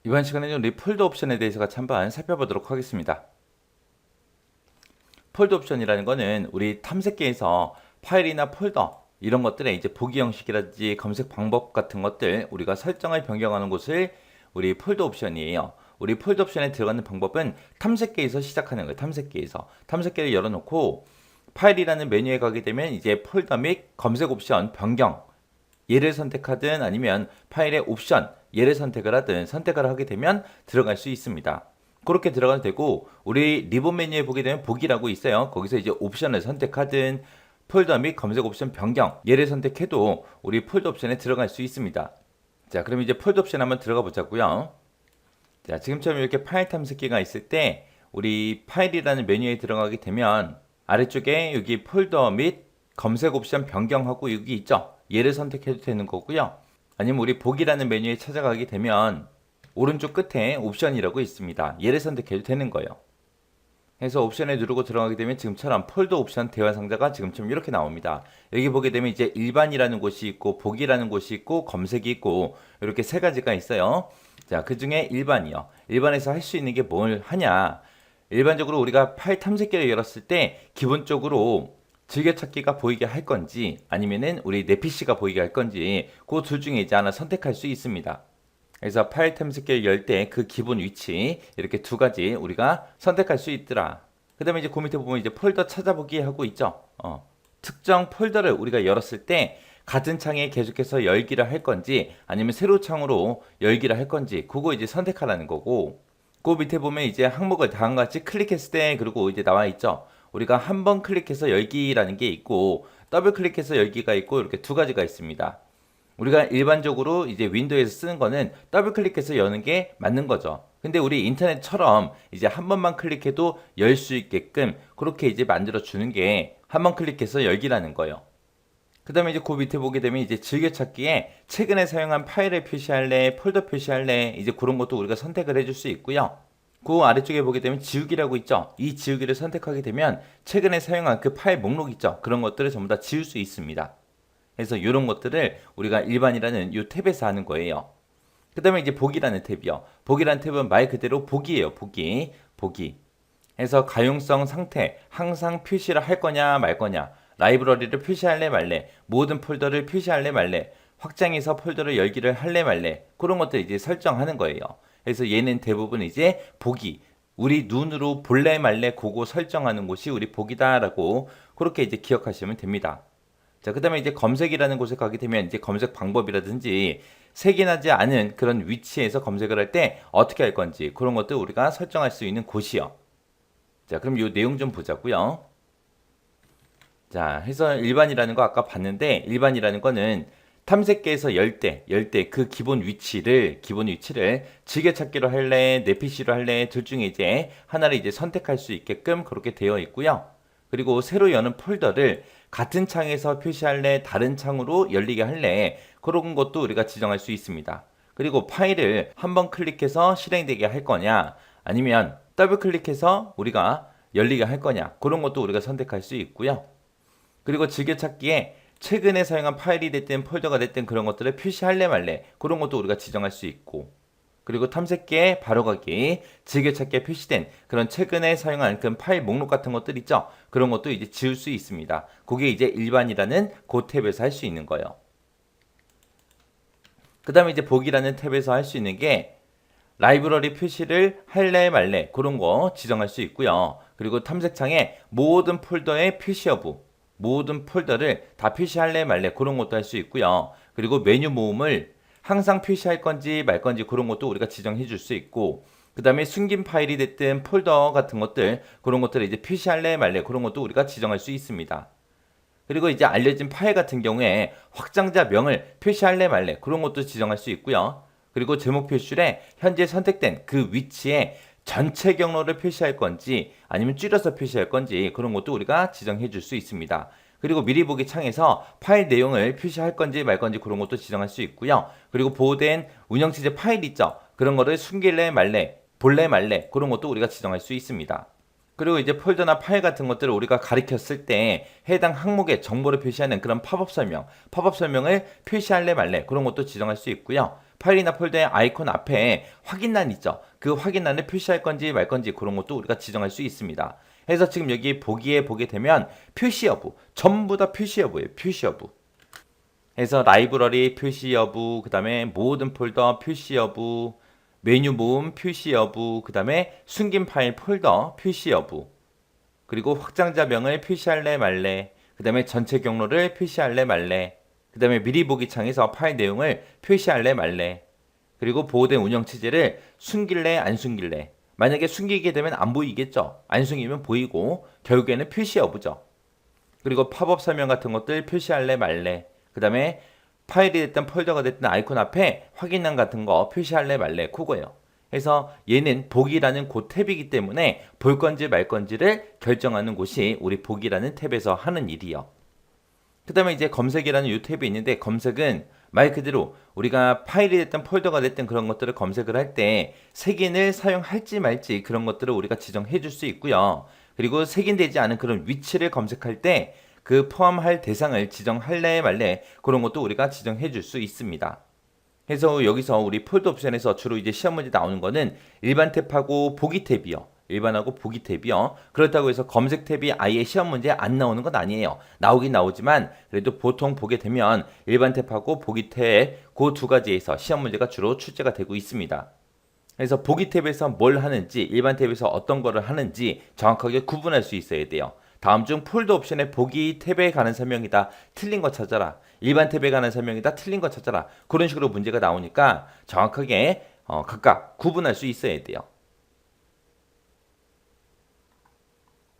이번 시간에는 우리 폴더 옵션에 대해서 같이 한번 살펴보도록 하겠습니다. 폴더 옵션이라는 거는 우리 탐색기에서 파일이나 폴더 이런 것들의 이제 보기 형식이라든지 검색 방법 같은 것들 우리가 설정을 변경하는 곳을 우리 폴더 옵션이에요. 우리 폴더 옵션에 들어가는 방법은 탐색기에서 시작하는 거예요. 탐색기를 열어놓고 파일이라는 메뉴에 가게 되면 이제 폴더 및 검색 옵션 변경 얘를 선택하든 아니면 파일의 옵션 얘를 선택을 하든 선택을 하게 되면 들어갈 수 있습니다. 그렇게 들어가도 되고 우리 리본 메뉴에 보게 되면 보기라고 있어요. 거기서 이제 옵션을 선택하든 폴더 및 검색 옵션 변경 얘를 선택해도 우리 폴더 옵션에 들어갈 수 있습니다. 자, 그럼 이제 폴더 옵션 한번 들어가 보자고요. 자, 지금처럼 이렇게 파일 탐색기가 있을 때 우리 파일이라는 메뉴에 들어가게 되면 아래쪽에 여기 폴더 및 검색 옵션 변경하고 여기 있죠. 얘를 선택해도 되는 거고요. 아니면 우리 보기라는 메뉴에 찾아가게 되면 오른쪽 끝에 옵션이라고 있습니다. 얘를 선택해도 되는 거예요. 해서 옵션에 누르고 들어가게 되면 지금처럼 폴더 옵션 대화 상자가 지금처럼 이렇게 나옵니다. 여기 보게 되면 이제 일반이라는 곳이 있고 보기라는 곳이 있고 검색이 있고 이렇게 세 가지가 있어요. 자, 그 중에 일반이요. 일반에서 할 수 있는 게 뭘 하냐? 일반적으로 우리가 파일 탐색기를 열었을 때 기본적으로 즐겨찾기가 보이게 할 건지 아니면은 우리 내 PC가 보이게 할 건지 그 둘 중에 이제 하나 선택할 수 있습니다. 그래서 파일 탐색기를 열 때 그 기본 위치 이렇게 두 가지 우리가 선택할 수 있더라. 그 다음에 이제 그 밑에 보면 이제 폴더 찾아보기 하고 있죠. 특정 폴더를 우리가 열었을 때 같은 창에 계속해서 열기를 할 건지 아니면 새로 창으로 열기를 할 건지 그거 이제 선택하라는 거고 그 밑에 보면 이제 항목을 다음과 같이 클릭했을 때 그리고 이제 나와 있죠. 우리가 한 번 클릭해서 열기라는 게 있고 더블 클릭해서 열기가 있고 이렇게 두 가지가 있습니다. 우리가 일반적으로 이제 윈도우에서 쓰는 거는 더블 클릭해서 여는 게 맞는 거죠. 근데 우리 인터넷처럼 이제 한 번만 클릭해도 열 수 있게끔 그렇게 이제 만들어 주는 게 한 번 클릭해서 열기라는 거예요. 그 다음에 이제 그 밑에 보게 되면 이제 즐겨찾기에 최근에 사용한 파일을 표시할래, 폴더 표시할래, 이제 그런 것도 우리가 선택을 해줄 수 있고요. 그 아래쪽에 보게 되면 지우기라고 있죠. 이 지우기를 선택하게 되면 최근에 사용한 그 파일 목록 있죠. 그런 것들을 전부 다 지울 수 있습니다. 그래서 이런 것들을 우리가 일반이라는 이 탭에서 하는 거예요. 그 다음에 이제 보기라는 탭이요. 보기라는 탭은 말 그대로 보기예요. 보기. 해서 가용성 상태, 항상 표시를 할 거냐 말 거냐, 라이브러리를 표시할래 말래, 모든 폴더를 표시할래 말래, 확장해서 폴더를 열기를 할래 말래, 그런 것들 이제 설정하는 거예요. 그래서 얘는 대부분 이제 보기, 우리 눈으로 볼래 말래 그거 설정하는 곳이 우리 보기다라고 그렇게 이제 기억하시면 됩니다. 자, 그 다음에 이제 검색이라는 곳에 가게 되면 이제 검색 방법이라든지 색인하지 않은 그런 위치에서 검색을 할 때 어떻게 할 건지 그런 것들 우리가 설정할 수 있는 곳이요. 자, 그럼 이 내용 좀 보자고요. 자, 해서 일반이라는 거 아까 봤는데 일반이라는 거는 탐색기에서 열 때 그 기본 위치를 즐겨찾기로 할래, 내 PC로 할래 둘 중에 이제 하나를 이제 선택할 수 있게끔 그렇게 되어 있고요. 그리고 새로 여는 폴더를 같은 창에서 표시할래, 다른 창으로 열리게 할래 그런 것도 우리가 지정할 수 있습니다. 그리고 파일을 한번 클릭해서 실행되게 할 거냐 아니면 더블 클릭해서 우리가 열리게 할 거냐 그런 것도 우리가 선택할 수 있고요. 그리고 즐겨찾기에 최근에 사용한 파일이 됐든 폴더가 됐든 그런 것들을 표시할래 말래 그런 것도 우리가 지정할 수 있고 그리고 탐색기에 바로가기 즐겨찾기에 표시된 그런 최근에 사용한 그 파일 목록 같은 것들 있죠. 그런 것도 이제 지울 수 있습니다. 그게 이제 일반이라는 그 탭에서 할 수 있는 거예요. 그 다음에 이제 보기라는 탭에서 할 수 있는 게 라이브러리 표시를 할래 말래 그런 거 지정할 수 있고요. 그리고 탐색창에 모든 폴더의 표시 여부 모든 폴더를 다 표시할래 말래 그런 것도 할 수 있고요. 그리고 메뉴 모음을 항상 표시할 건지 말 건지 그런 것도 우리가 지정해 줄 수 있고 그 다음에 숨긴 파일이 됐든 폴더 같은 것들 그런 것들을 이제 표시할래 말래 그런 것도 우리가 지정할 수 있습니다. 그리고 이제 알려진 파일 같은 경우에 확장자 명을 표시할래 말래 그런 것도 지정할 수 있고요. 그리고 제목 표시에 현재 선택된 그 위치에 전체 경로를 표시할 건지 아니면 줄여서 표시할 건지 그런 것도 우리가 지정해 줄 수 있습니다. 그리고 미리 보기 창에서 파일 내용을 표시할 건지 말 건지 그런 것도 지정할 수 있고요. 그리고 보호된 운영체제 파일 있죠. 그런 거를 숨길래 말래, 볼래 말래 그런 것도 우리가 지정할 수 있습니다. 그리고 이제 폴더나 파일 같은 것들을 우리가 가리켰을 때 해당 항목의 정보를 표시하는 그런 팝업 설명을 표시할래 말래 그런 것도 지정할 수 있고요. 파일이나 폴더의 아이콘 앞에 확인란 있죠. 그 확인란을 표시할 건지 말 건지 그런 것도 우리가 지정할 수 있습니다. 그래서 지금 여기 보기에 보게 되면 표시 여부, 전부 다 표시 여부예요. 표시 여부. 그래서 라이브러리 표시 여부, 그 다음에 모든 폴더 표시 여부, 메뉴 모음 표시 여부, 그 다음에 숨긴 파일 폴더 표시 여부, 그리고 확장자명을 표시할래 말래, 그 다음에 전체 경로를 표시할래 말래, 그 다음에 미리 보기 창에서 파일 내용을 표시할래 말래, 그리고 보호된 운영 체제를 숨길래 안 숨길래. 만약에 숨기게 되면 안 보이겠죠. 안 숨기면 보이고 결국에는 표시 여부죠. 그리고 팝업 설명 같은 것들 표시할래 말래. 그 다음에 파일이 됐든 폴더가 됐든 아이콘 앞에 확인란 같은 거 표시할래 말래 그거예요. 그래서 얘는 보기라는 그 탭이기 때문에 볼 건지 말 건지를 결정하는 곳이 우리 보기라는 탭에서 하는 일이요. 그 다음에 이제 검색이라는 이 탭이 있는데, 검색은 말 그대로 우리가 파일이 됐든 폴더가 됐든 그런 것들을 검색을 할 때 색인을 사용할지 말지 그런 것들을 우리가 지정해 줄 수 있고요. 그리고 색인되지 않은 그런 위치를 검색할 때 그 포함할 대상을 지정할래 말래 그런 것도 우리가 지정해 줄 수 있습니다. 그래서 여기서 우리 폴더 옵션에서 주로 이제 시험 문제 나오는 거는 일반 탭하고 보기 탭이요. 일반하고 보기 탭이요. 그렇다고 해서 검색 탭이 아예 시험 문제에 안 나오는 건 아니에요. 나오긴 나오지만 그래도 보통 보게 되면 일반 탭하고 보기 탭 그 두 가지에서 시험 문제가 주로 출제가 되고 있습니다. 그래서 보기 탭에서 뭘 하는지, 일반 탭에서 어떤 거를 하는지 정확하게 구분할 수 있어야 돼요. 다음 중 폴더 옵션의 보기 탭에 관한 설명이다. 틀린 거 찾아라. 일반 탭에 관한 설명이다. 틀린 거 찾아라. 그런 식으로 문제가 나오니까 정확하게 각각 구분할 수 있어야 돼요.